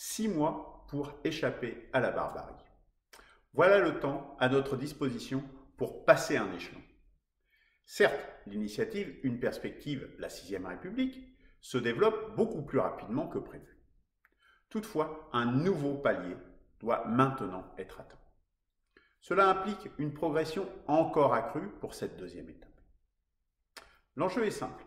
6 mois pour échapper à la barbarie. Voilà le temps à notre disposition pour passer un échelon. Certes, l'initiative Une perspective, la 6e République, se développe beaucoup plus rapidement que prévu. Toutefois, un nouveau palier doit maintenant être atteint. Cela implique une progression encore accrue pour cette deuxième étape. L'enjeu est simple.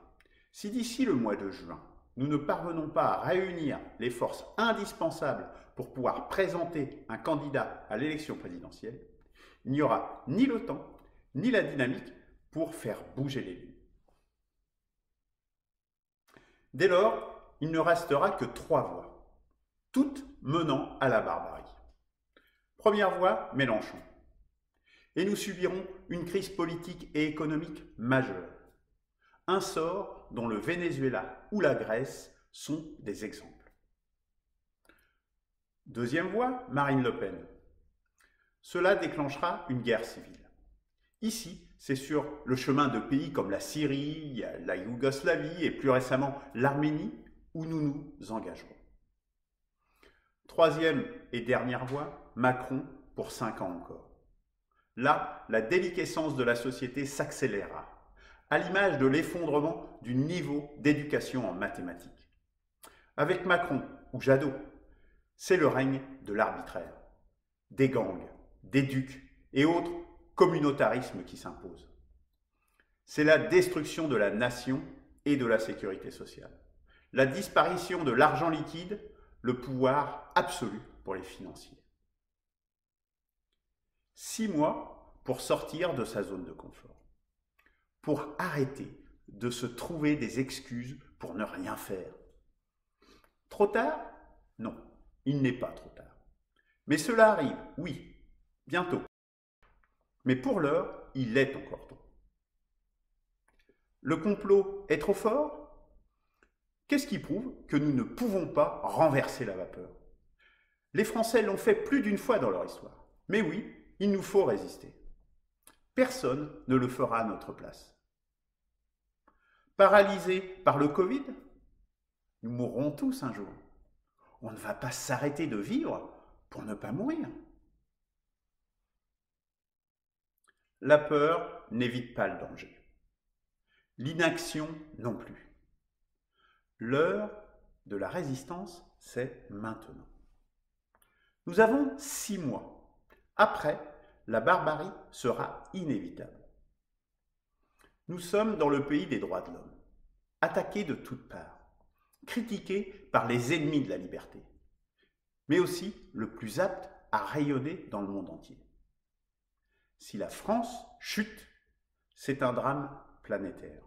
Si d'ici le mois de juin, nous ne parvenons pas à réunir les forces indispensables pour pouvoir présenter un candidat à l'élection présidentielle, il n'y aura ni le temps, ni la dynamique pour faire bouger les lignes. Dès lors, il ne restera que 3 voies, toutes menant à la barbarie. Première voie, Mélenchon. Et nous subirons une crise politique et économique majeure. Un sort dont le Venezuela ou la Grèce sont des exemples. Deuxième voie, Marine Le Pen. Cela déclenchera une guerre civile. Ici, c'est sur le chemin de pays comme la Syrie, la Yougoslavie et plus récemment l'Arménie où nous nous engagerons. Troisième et dernière voie, Macron pour 5 ans encore. Là, la déliquescence de la société s'accélérera, à l'image de l'effondrement du niveau d'éducation en mathématiques. Avec Macron ou Jadot, c'est le règne de l'arbitraire, des gangs, des ducs et autres communautarismes qui s'imposent. C'est la destruction de la nation et de la sécurité sociale, la disparition de l'argent liquide, le pouvoir absolu pour les financiers. 6 mois pour sortir de sa zone de confort, pour arrêter de se trouver des excuses pour ne rien faire. Trop tard? Non, il n'est pas trop tard. Mais cela arrive, oui, bientôt. Mais pour l'heure, il est encore temps. Le complot est trop fort? Qu'est-ce qui prouve que nous ne pouvons pas renverser la vapeur? Les Français l'ont fait plus d'une fois dans leur histoire. Mais oui, il nous faut résister. Personne ne le fera à notre place. Paralysés par le Covid? Nous mourrons tous un jour. On ne va pas s'arrêter de vivre pour ne pas mourir. La peur n'évite pas le danger. L'inaction non plus. L'heure de la résistance, c'est maintenant. Nous avons 6 mois. Après, la barbarie sera inévitable. Nous sommes dans le pays des droits de l'homme, attaqués de toutes parts, critiqués par les ennemis de la liberté, mais aussi le plus apte à rayonner dans le monde entier. Si la France chute, c'est un drame planétaire.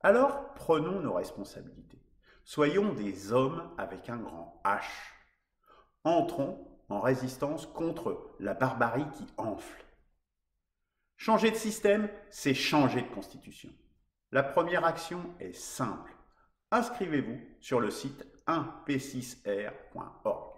Alors, prenons nos responsabilités. Soyons des hommes avec un grand H. Entrons en résistance contre la barbarie qui enfle. Changer de système, c'est changer de constitution. La première action est simple. Inscrivez-vous sur le site 1p6r.org.